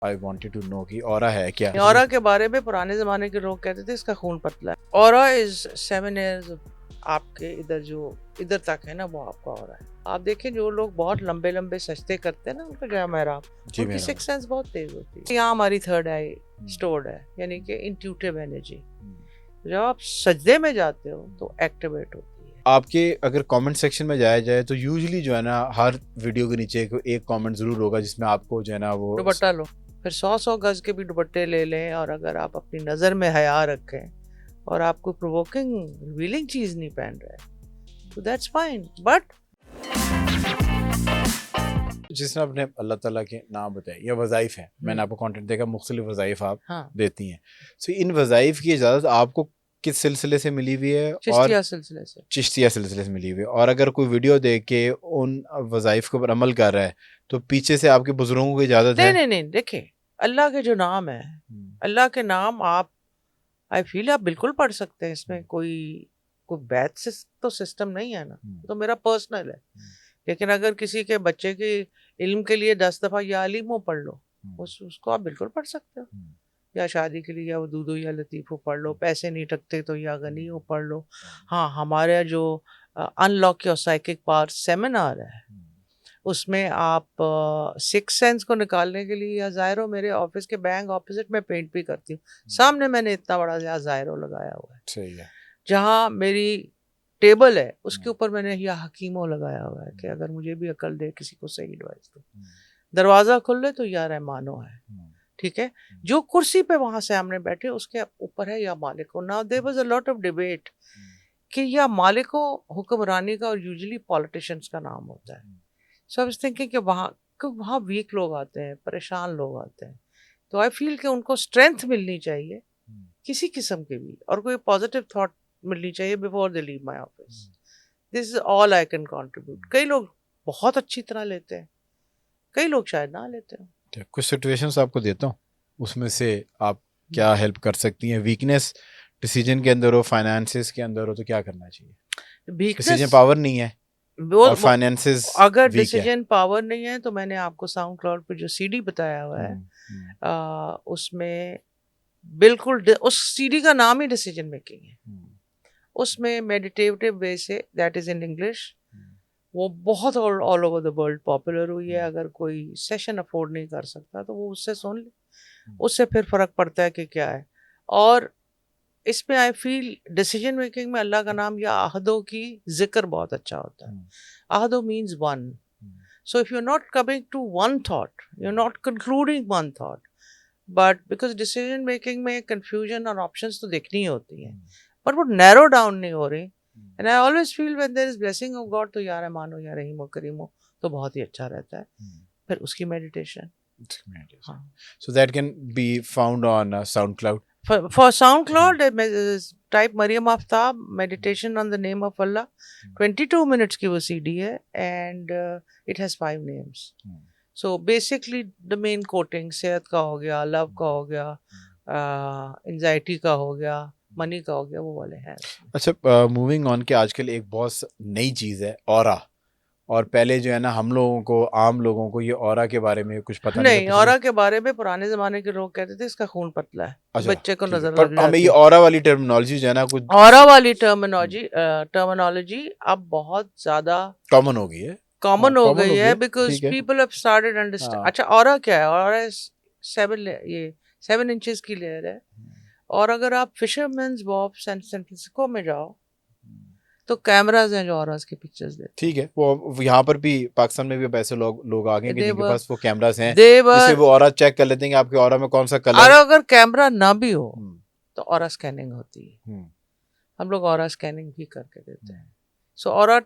I wanted to know कि aura है क्या। ऑरा के बारे में पुराने जमाने के लोग कहते थे इसका खून पतला है। ऑरा इज 7 years आपके इधर तक है ना, वो आपका ऑरा है। आप देखें जो लोग बहुत लंबे लंबे सजदे करते हैं ना, उनका जो है मेहराब, उनकी सिक्स सेंस बहुत तेज होती है। यहाँ हमारी थर्ड आई स्टोर्ड है, यानी कि इंट्यूटिव एनर्जी। जब आप सजदे में जाते हो तो एक्टिवेट होती है। आपके अगर कमेंट सेक्शन में जाया जाए तो यूजुअली जो है ना, हर वीडियो के नीचे एक कमेंट जरूर होगा जिसमें आपको जो है ना वो दुपट्टा लो, फिर 100 गज के भी दुपट्टे ले लें, और अगर आप अपनी नज़र में हया रखें और आप कोई प्रोवोकिंग रिवीलिंग चीज़ नहीं पहन रहे तो दैट्स फाइन। बट जिसने अपने अल्लाह ताला के नाम बताए या वज़ाइफ हैं, मैंने आपको कंटेंट देखा, मुख्तलिफ वज़ाइफ आप देती हैं। सो इन वज़ाइफ की इजाज़त आपको किस सिलसिले से मिली हुई है? चिश्तिया सिलसिले से। चिश्तिया सिलसिले से मिली हुई है। और अगर कोई वीडियो देख के उन वज़ाइफ के ऊपर अमल कर रहा है तो पीछे से आपके बुजुर्गों की इजाज़त है? नहीं, देखिए अल्लाह के जो नाम है, अल्लाह के नाम आप आई फील आप बिल्कुल पढ़ सकते हैं। इसमें कोई बैच से तो सिस्टम नहीं है ना, तो मेरा पर्सनल है। लेकिन अगर किसी के बच्चे की इल्म के लिए 10 दफ़ा या अलीमो पढ़ लो, उसको आप बिल्कुल पढ़ सकते हो। या शादी के लिए या वदूदो या लतीफ़ो पढ़ लो, पैसे नहीं टकते तो या गनीओ पढ़ लो। हाँ, हमारे जो unlock your psychic power seminar है, उसमें आप सिक्स सेंस को निकालने के लिए, या ज़ायरो मेरे ऑफिस के बैंक ऑपोजिट में पेंट भी करती हूँ, सामने मैंने इतना बड़ा या ज़ायरो लगाया हुआ है। सही है। जहाँ मेरी टेबल है उसके ऊपर मैंने या हकीमो लगाया हुआ है कि अगर मुझे भी अकल दे किसी को सही एडवाइस दो। दरवाज़ा खुले तो या रहमानो है, ठीक है। जो कुर्सी पे वहाँ से हमने बैठे उसके ऊपर है या मालिको। Now there was a lot of debate कि या मालिको हुक्मरानी का और यूजुअली पॉलिटिशियंस का नाम होता है। सो आई वाज थिंकिंग कि वहाँ वीक लोग आते हैं, परेशान लोग आते हैं, तो आई फील कि उनको स्ट्रेंथ मिलनी चाहिए किसी किस्म की भी, और कोई पॉजिटिव थॉट मिलनी चाहिए before they leave my office. This is all I can contribute. कई लोग बहुत अच्छी तरह लेते हैं, कई लोग शायद ना लेते हैं। कुछ सिचुएशंस आपको देता हूँ, उसमें से आप क्या हेल्प कर सकती हैं? वीकनेस डिसीजन के अंदर हो, फाइनेंसेस के अंदर हो, तो क्या करना चाहिए? डिसीजन पावर नहीं है और फाइनेंसेस, अगर डिसीजन पावर नहीं है तो मैंने आपको साउंड क्लाउड पे जो सीडी बताया हुआ है, उसमें बिल्कुल उस सीडी का नाम ही डिसीजन मेकिंग है। उसमें मेडिटेटिव वे से, दैट इज इन इंग्लिश, वो बहुत all over the world popular हुई है। अगर कोई सेशन अफोर्ड नहीं कर सकता तो वो उससे सुन ले, उससे फिर फर्क पड़ता है कि क्या है। और इसमें आई फील डिसीजन मेकिंग में अल्लाह का नाम या आहदों की जिक्र बहुत अच्छा होता है। आहदो means one, so if you are not coming to one thought, you are not concluding one thought, but because decision making में कंफ्यूजन और ऑप्शंस तो देखनी ही होती है, पर वो नैरो डाउन नहीं हो रही। And I always feel when there is blessing of God तो या रहमानो या रहीमो करीमो तो बहुत ही अच्छा रहता है। फिर उसकी meditation, so that can be found on SoundCloud. For SoundCloud, type Maryam Aftab meditation on the name of Allah. 22 minutes की वो CD है, and it has 5 names. So basically the main quoting सेहत का हो गया, लव का हो गया, एंजाइटी का हो गया, मनी का हो गया, वो वाले हैं। अच्छा, मूविंग ऑन के आजकल एक बहुत नई चीज़ है ऑरा, और पहले जो है ना हम लोगों को, आम लोगों को ये ऑरा के बारे में कुछ पता नहीं। ऑरा के बारे में पुराने जमाने के लोग कहते थे इसका खून पतला है। अच्छा, बच्चे को नजर लग जाती है। हमें ये ऑरा वाली टर्मिनोलॉजी जो है ना, कुछ ऑरा वाली टर्मिनोलॉजी अब बहुत ज्यादा कॉमन हो गई है, because people have started understand. अच्छा, ऑरा क्या है? ऑरा 7 इंचेस की लेयर है, और अगर आप फिशरमैन्स वॉर्फ सैन फ्रांसिस्को में जाओ तो कैमरास हैं जो ऑरास की पिक्चर्स देते हैं। ठीक है, वो यहाँ पर भी पाकिस्तान में भी अब ऐसे लोग आ गए हैं जिनके पास वो कैमरास हैं, जिससे वो ऑरा चेक कर लेते हैं कि आपके ऑरा में कौन सा कलर। और अगर कैमरा ना भी हो तो ऑरा स्कैनिंग होती है। हम लोग ऑरा स्कैनिंग भी करके देते हैं। सो ऑरा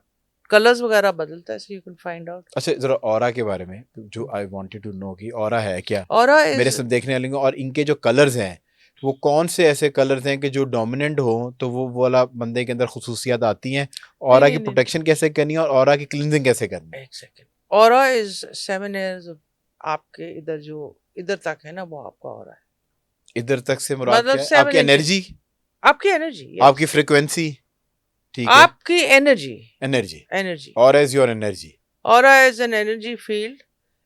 कलर्स वगैरह बदलता है, so you can find out. अच्छा, जरा ऑरा के बारे में, जो आई वांटेड टू नो कि ऑरा है क्या। ऑरा मेरे सब देखने वाले को, और इनके जो कलर्स हैं वो कौन से ऐसे कलर्स हैं कि जो डोमिनेंट हो तो वो वाला बंदे के अंदर खुसूसियात आती हैं। ऑरा की प्रोटेक्शन कैसे करनी है और ऑरा की क्लींजिंग कैसे करनी है? एक सेकंड। ऑरा इज 7 years आपके इधर तक है ना, वो आपका ऑरा है। इधर तक से मुराद क्या है? आपकी एनर्जी, आपकी फ्रीक्वेंसी, ठीक है, आपकी energy. Aura is your energy, aura is an energy field,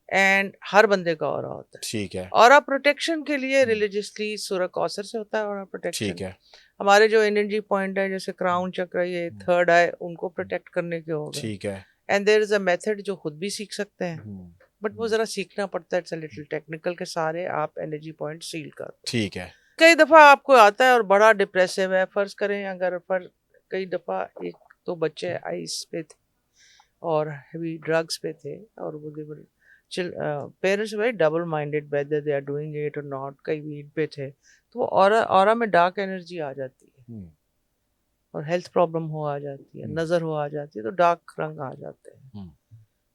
and हर बंदे का ऑरा होता है। ठीक है। ऑरा प्रोटेक्शन के लिए रिलीजियसली सूर्य कौसर से होता है ऑरा प्रोटेक्शन। ठीक है। हमारे जो एनर्जी पॉइंट है जैसे क्राउन चक्र, ये थर्ड आई, उनको प्रोटेक्ट करने के हो गए। ठीक है। And there is a method जो खुद भी सीख सकते हैं, बट वो जरा सीखना पड़ता है, इट्स अ लिटिल टेक्निकल, के सारे आप एनर्जी पॉइंट सील कर। ठीक है। कई दफा आपको आता है और बड़ा डिप्रेसिव है, फर्ज करें अगर पर कई दफा एक तो बच्चे आइस पे थे और हेवी ड्रग्स पे थे और वो parents very double minded whether they are doing it और नॉट, कई वीड पे थे तो ऑरा में डार्क एनर्जी आ जाती है और हेल्थ प्रॉब्लम हो आ जाती है, नजर हो आ जाती है, तो डार्क रंग आ जाते हैं।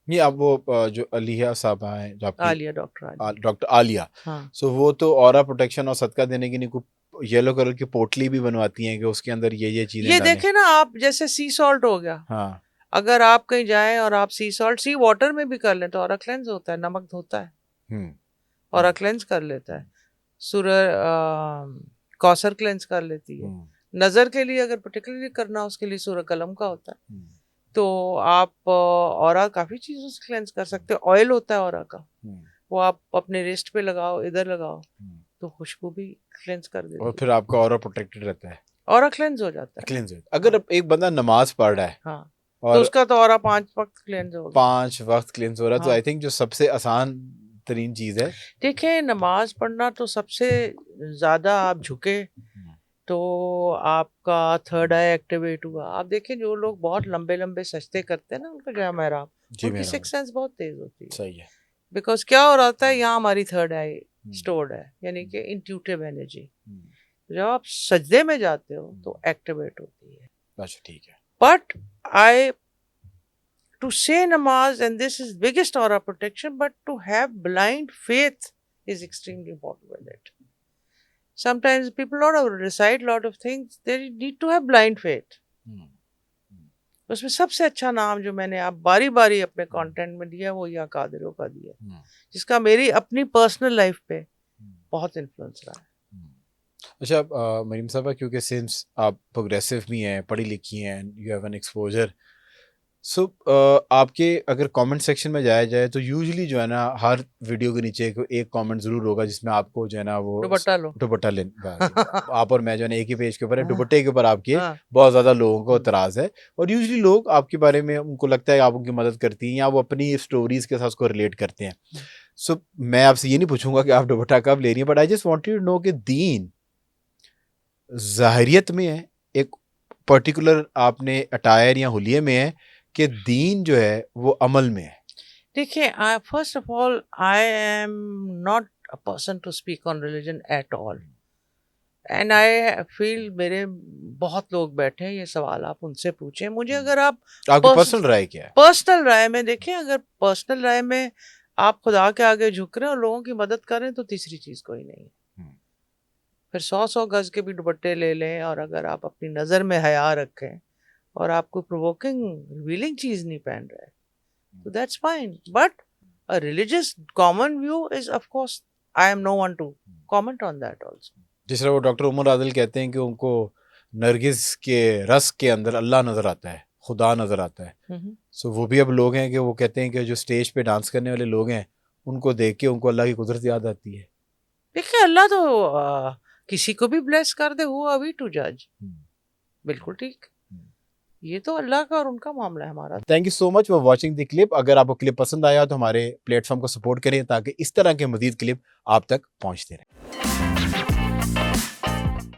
ये अब वो जो आलिया साहबा हैं, जो आपकी आलिया, डॉक्टर आलिया, हाँ। सो वो तो ऑरा प्रोटेक्शन और सदका देने की नहीं येलो कलर की पोटली भी बनवाती हैं कि उसके अंदर ये चीजें ये डालें। देखे ना आप, जैसे सी सॉल्ट हो गया, हाँ, अगर आप कहीं जाएं और आप सी सॉल्ट सी वाटर में भी कर लें तो ऑरा क्लेंस होता है, नमक धोता है, ऑरा क्लेंस कर लेता है। कौसर क्लेंस कर लेती है। नजर के लिए अगर पर्टिकुलरली करना, उसके लिए सूर्य कलम का होता है। तो आप ऑरा काफी चीजों से क्लेंस कर सकते हो। ऑयल होता है ऑरा का, वो आप अपने रिस्ट पे लगाओ, इधर लगाओ, तो खुशबू भी क्लेंस कर देती है और फिर आपका ऑरा प्रोटेक्टेड रहता है, ऑरा क्लेंस हो जाता है। क्लेंस अगर एक बंदा नमाज पढ़ रहा है, हाँ, और तो उसका तो ऑरा 5 वक्त क्लेंस होगा, 5 वक्त क्लेंस हो रहा है, तो आई थिंक जो सबसे आसान तरीन चीज है, देखिए नमाज पढ़ना तो सबसे ज्यादा आप झुके तो आपका थर्ड आई एक्टिवेट हुआ। आप देखें जो लोग बहुत लंबे लंबे सजदे करते हैं ना, उनका जो मेहराब, उनकी सिक्स सेंस बहुत तेज होती है। सही है। बिकॉज क्या हो रहा है, यहाँ हमारी थर्ड आई स्टोर्ड है, यानी कि इंट्यूटिव एनर्जी। जब आप सजदे में जाते हो तो एक्टिवेट होती है। अच्छा, ठीक है। But I to say namaz, and this is biggest aura protection, but to have blind faith is extremely important with it. Sometimes people not recite lot of things, they need to have blind faith. उसमें सबसे अच्छा नाम जो मैंने आप बारी बारी अपने कंटेंट में दिया वो या कादिरों का दिया, जिसका मेरी अपनी पर्सनल लाइफ पे बहुत इन्फ्लुएंस रहा है। अच्छा मरीम साहबा, क्योंकि सिंस आप प्रोग्रेसिव भी हैं, पढ़ी लिखी हैं, यू हैव एन एक्सपोजर, सो आपके अगर कमेंट सेक्शन में जाया जाए तो यूजुअली जो है ना, हर वीडियो के नीचे एक कमेंट जरूर होगा जिसमें आपको जो है ना वो दुपट्टा ले आप और मैं जो है ना एक ही पेज के ऊपर है, दुपट्टे के ऊपर आपके बहुत ज्यादा लोगों को एतराज है, और यूजुअली लोग आपके बारे में, उनको लगता है आप उनकी मदद करती हैं या वो अपनी स्टोरीज के साथ उसको रिलेट करते हैं। सो मैं आपसे ये नहीं पूछूंगा कि आप दुपट्टा कब ले रही हैं, but I just wanted to know कि दीन ज़ाहिरियत में है, एक पर्टिकुलर आपने अटायर या हुलिये में है, कि दीन जो है वो अमल में है? देखिए, first of all I am not a person to speak on religion at all, and I feel मेरे बहुत लोग बैठे हैं, ये सवाल आप उनसे पूछें मुझे। अगर आपकी पर्सनल राय क्या है? पर्सनल राय में देखें, अगर पर्सनल राय में आप खुदा के आगे झुक रहे हैं और लोगों की मदद कर रहे हैं तो तीसरी चीज कोई नहीं है। फिर 100 गज के भी दुपट्टे ले लें, और अगर आप अपनी नजर में हया रखें और आपको प्रोवोकिंग रिवीलिंग चीज नहीं पहन रहे, तो that's fine. But a religious common view is of course I am no one to comment on that also. जिस तरह वो डॉक्टर उमर आदिल कहते हैं कि उनको नरगिस के रस के अंदर अल्लाह नजर आता है, खुदा नजर आता है। सो वो भी अब लोग हैं कि वो कहते हैं कि जो स्टेज पे डांस करने वाले लोग हैं, उनको देख के उनको अल्लाह की कुदरत याद आती है। देखिए, अल्लाह तो किसी को भी ब्लेस कर दे, हु आर वी टू जज? बिल्कुल ठीक, ये तो अल्लाह का और उनका मामला है हमारा। Thank you so much for watching the clip. अगर आपको क्लिप पसंद आया तो हमारे प्लेटफॉर्म को सपोर्ट करें ताकि इस तरह के मजीद क्लिप आप तक पहुंचते रहें।